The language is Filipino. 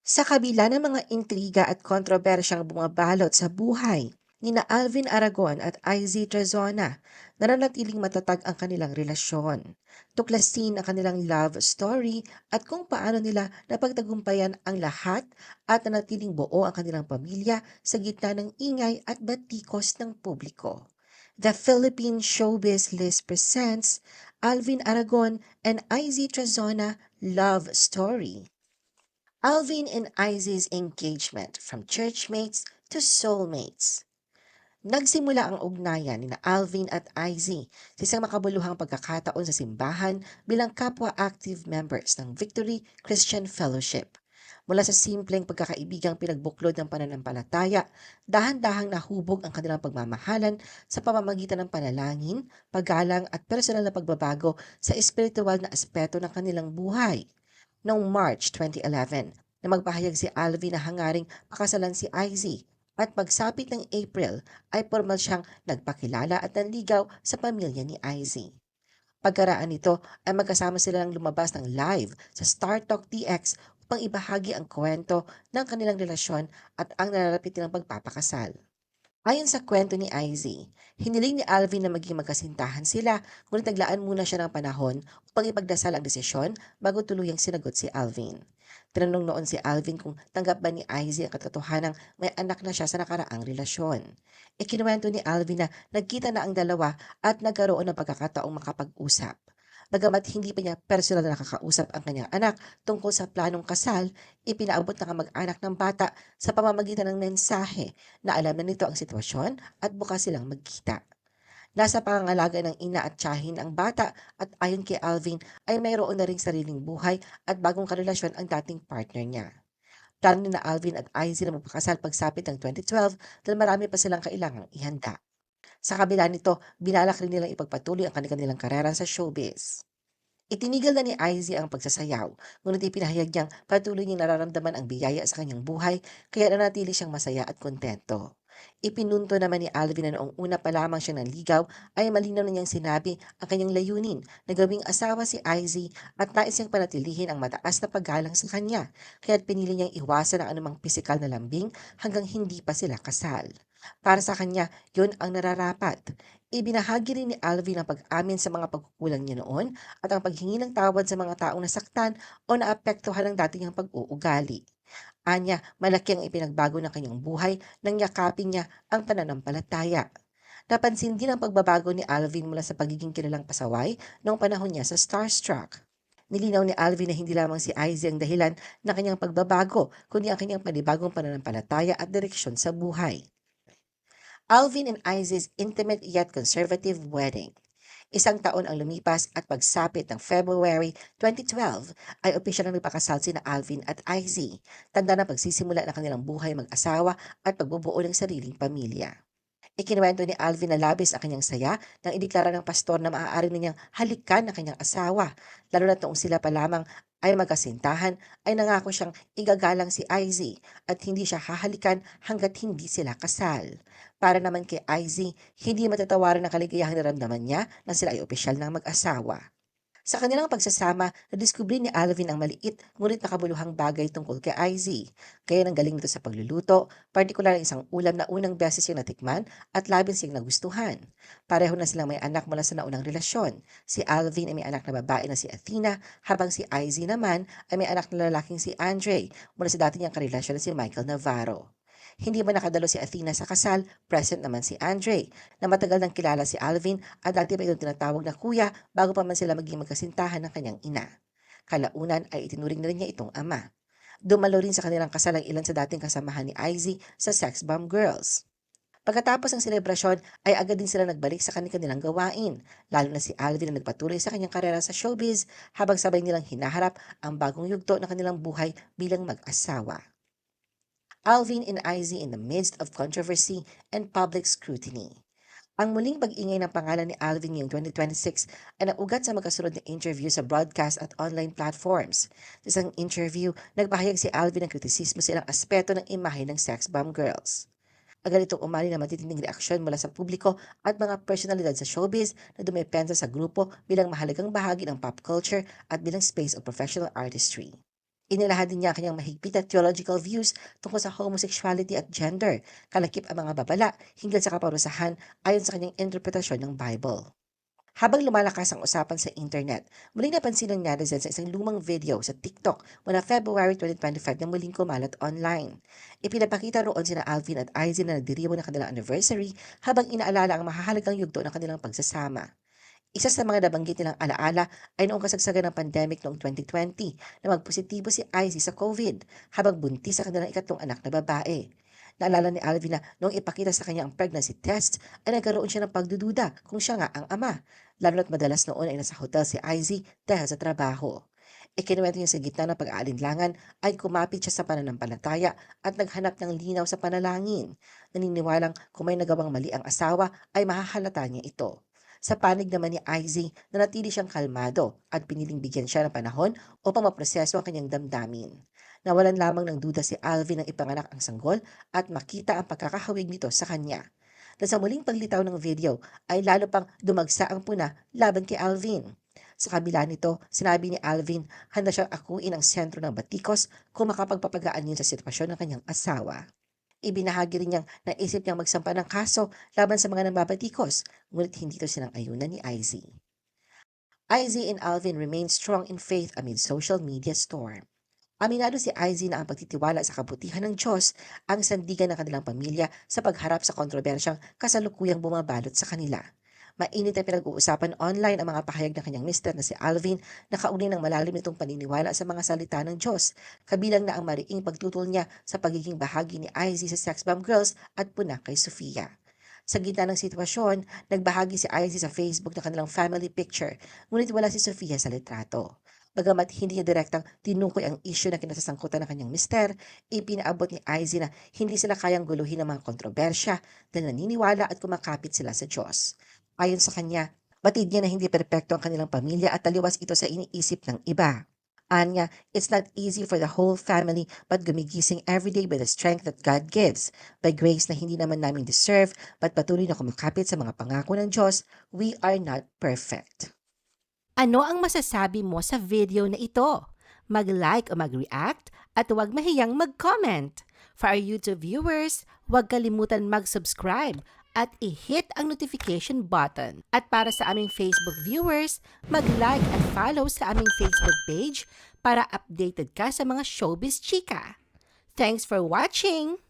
Sa kabila ng mga intriga at kontrobersyang bumabalot sa buhay nina Alvin Aragon at IZ Trazona, nananatiling matatag ang kanilang relasyon. Tuklasin ang kanilang love story at kung paano nila napagtagumpayan ang lahat at nanatiling buo ang kanilang pamilya sa gitna ng ingay at batikos ng publiko. The Philippine Showbiz List presents Alvin Aragon and IZ Trazona Love Story. Alvin and Izzy's engagement from churchmates to soulmates. Nagsimula ang ugnayan ni Alvin at Izzy sa isang makabuluhang pagkakataon sa simbahan bilang kapwa active members ng Victory Christian Fellowship. Mula sa simpleng pagkakaibigang pinagbuklod ng pananampalataya, dahan-dahang nahubog ang kanilang pagmamahalan sa pamamagitan ng panalangin, paggalang at personal na pagbabago sa espiritual na aspeto ng kanilang buhay. Noong March 2011 na magpahayag si Alvin na hangaring pakasalan si Izzy at pagsapit ng April ay formal siyang nagpakilala at nanligaw sa pamilya ni Izzy. Pagkaraan nito ay magkasama sila ng lumabas ng live sa Star Talk TX upang ibahagi ang kwento ng kanilang relasyon at ang nararapit nilang pagpapakasal. Ayon sa kwento ni Izzy, hiniling ni Alvin na maging magkasintahan sila ngunit naglaan muna siya ng panahon upang ipagdasal ang desisyon bago tuluyang sinagot si Alvin. Tinanong noon si Alvin kung tanggap ba ni Izzy ang katotohanang may anak na siya sa nakaraang relasyon. Ikinuwento ni Alvin na nagkita na ang dalawa at nagkaroon ng pagkakataong makapag-usap. Bagamat hindi pa niya personal na nakakausap ang kanyang anak tungkol sa planong kasal, ipinaabot ng kamag-anak ng bata sa pamamagitan ng mensahe na alam na nito ang sitwasyon at bukas silang magkita. Nasa pangangalaga ng ina at tiyahin ang bata at ayon kay Alvin ay mayroon na ring sariling buhay at bagong karelasyon ang dating partner niya. Plano ni na Alvin at Izzy na magpakasal pagsapit ng 2012 dahil marami pa silang kailangang ihanda. Sa kabila nito, binalak rin nilang ipagpatuloy ang kanilang karera sa showbiz. Itinigil na ni Izzy ang pagsasayaw, ngunit ipinahayag niyang patuloy niyang nararamdaman ang biyaya sa kanyang buhay kaya nanatili siyang masaya at kontento. Ipinunto naman ni Alvin na noong una pa lamang siyang nanligaw ay malinaw na niyang sinabi ang kanyang layunin na gawing asawa si Izzy at nais niyang panatilihin ang mataas na paggalang sa kanya, kaya't pinili niyang iwasan ang anumang pisikal na lambing hanggang hindi pa sila kasal. Para sa kanya, yun ang nararapat. Ibinahagi rin ni Alvin ang pag-amin sa mga pagkukulang niya noon at ang paghingi ng tawad sa mga taong nasaktan o naapektuhan ng dati niyang pag-uugali. Anya, malaki ang ipinagbago ng kanyang buhay nang yakapin niya ang pananampalataya. Napansin din ang pagbabago ni Alvin mula sa pagiging kilalang pasaway noong panahon niya sa Starstruck. Nilinaw ni Alvin na hindi lamang si Izzy ang dahilan ng kanyang pagbabago, kundi ang kanyang panibagong pananampalataya at direksyon sa buhay. Alvin and Izzy's intimate yet conservative wedding. Isang taon ang lumipas at pagsapit ng February 2012 ay opisyal na nagpakasal sina Alvin at Izzy, tanda ng pagsisimula ng kanilang buhay mag-asawa at pagbubuo ng sariling pamilya. Ikinuwento ni Alvin na labis ang kanyang saya nang ideklara ng pastor na maaari na niyang halikan ang kanyang asawa, lalo na noong sila pa lamang ay magkasintahan ay nangako siyang igagalang si Izzy at hindi siya hahalikan hanggat hindi sila kasal. Para naman kay Izzy, hindi matatawaran ang kaligayahang naramdaman niya na sila ay opisyal ng mag-asawa. Sa kanilang pagsasama, nadiskubre ni Alvin ang maliit ngunit nakabuluhang bagay tungkol kay Izzy. Kaya nang galing nito sa pagluluto, partikular ang isang ulam na unang beses siyang natikman at labis siyang nagustuhan. Pareho na silang may anak mula sa naunang relasyon. Si Alvin ay may anak na babae na si Athena, habang si Izzy naman ay may anak na lalaking si Andre mula sa dati niyang karelasyon na si Michael Navarro. Hindi man nakadalo si Athena sa kasal, present naman si Andre, na matagal nang kilala si Alvin at dati pa itong tinatawag na kuya bago pa man sila maging magkasintahan ng kanyang ina. Kalaunan ay itinuring na rin niya itong ama. Dumalo rin sa kanilang kasal ang ilan sa dating kasamahan ni Izzy sa Sex Bomb Girls. Pagkatapos ng selebrasyon ay agad din sila nagbalik sa kanilang gawain, lalo na si Alvin na nagpatuloy sa kanyang karera sa showbiz habang sabay nilang hinaharap ang bagong yugto ng kanilang buhay bilang mag-asawa. Alvin and Izzy in the midst of controversy and public scrutiny. Ang muling pag-ingay ng pangalan ni Alvin ngayong 2026 ay naugat sa magkasunod na interview sa broadcast at online platforms. Sa isang interview, nagpahayag si Alvin ng kritisismo sa ilang aspeto ng imahe ng Sex Bomb Girls. Agad itong umali na matitinding reaksyon mula sa publiko at mga personalidad sa showbiz na dumepensa sa grupo bilang mahalagang bahagi ng pop culture at bilang space of professional artistry. Inilahad din niya ang kanyang mahigpit na theological views tungkol sa homosexuality at gender, kalakip ang mga babala hinggil sa kaparusahan ayon sa kanyang interpretasyon ng Bible. Habang lumalakas ang usapan sa internet, muling napansin ng netizens sa isang lumang video sa TikTok mula February 2025 na muling kumalat online. Ipinapakita roon sina Alvin at Izzy na nagdiriwang ng kanilang anniversary habang inaalala ang mahahalagang yugto ng kanilang pagsasama. Isa sa mga nabanggit nilang alaala ay noong kasagsagan ng pandemic noong 2020 na magpositibo si Izzy sa COVID habang buntis sa kanilang ikatlong anak na babae. Naalala ni Alvin na noong ipakita sa kanya ang pregnancy test ay nagkaroon siya ng pagdududa kung siya nga ang ama, lalo na't madalas noon ay nasa hotel si Izzy dahil sa trabaho. Ikinuwento niya sa gitna ng pag-aalinlangan ay kumapit siya sa pananampalataya at naghanap ng linaw sa panalangin. Naniniwalang kung may nagawang mali ang asawa ay mahahalata niya ito. Sa panig naman ni Izzy, nanatili siyang kalmado at piniling bigyan siya ng panahon upang maproseso ang kanyang damdamin. Nawalan lamang ng duda si Alvin nang ipanganak ang sanggol at makita ang pagkakahawig nito sa kanya. Na sa muling paglitaw ng video ay lalo pang dumagsa ang puna laban kay Alvin. Sa kabila nito, sinabi ni Alvin handa siyang akuin ang sentro ng batikos kung makapagpapagaan yun sa sitwasyon ng kanyang asawa. Ibinahagi rin niyang naisip niyang magsampa ng kaso laban sa mga nambabatikos, ngunit hindi ito sinang-ayunan ni Izzy. Izzy and Alvin remain strong in faith amid social media storm. Aminado si Izzy na ang pagtitiwala sa kabutihan ng Diyos ang sandigan ng kanilang pamilya sa pagharap sa kontrobersyang kasalukuyang bumabalot sa kanila. Mainit na pinag-uusapan online ang mga pahayag ng kanyang mister na si Alvin na kaugnay ng malalim nitong paniniwala sa mga salita ng Diyos, kabilang na ang mariing pagtutol niya sa pagiging bahagi ni Izzy sa Sex Bomb Girls at puna kay Sofia. Sa gitna ng sitwasyon, nagbahagi si Izzy sa Facebook ng kanilang family picture, ngunit wala si Sofia sa litrato. Bagamat hindi niya direktang tinukoy ang isyu na kinasasangkutan ng kanyang mister, ipinaabot ni Izzy na hindi sila kayang guluhin ng mga kontrobersya dahil naniniwala at kumakapit sila sa Diyos. Ayon sa kanya, batid niya na hindi perpekto ang kanilang pamilya at taliwas ito sa iniisip ng iba. Anya, it's not easy for the whole family but gumigising everyday by the strength that God gives. By grace na hindi naman namin deserve but patuloy na kumakapit sa mga pangako ng Diyos, we are not perfect. Ano ang masasabi mo sa video na ito? Mag-like o mag-react at huwag mahiyang mag-comment. For our YouTube viewers, huwag kalimutan mag-subscribe at i-hit ang notification button. At para sa aming Facebook viewers, mag-like at follow sa aming Facebook page para updated ka sa mga showbiz chika. Thanks for watching!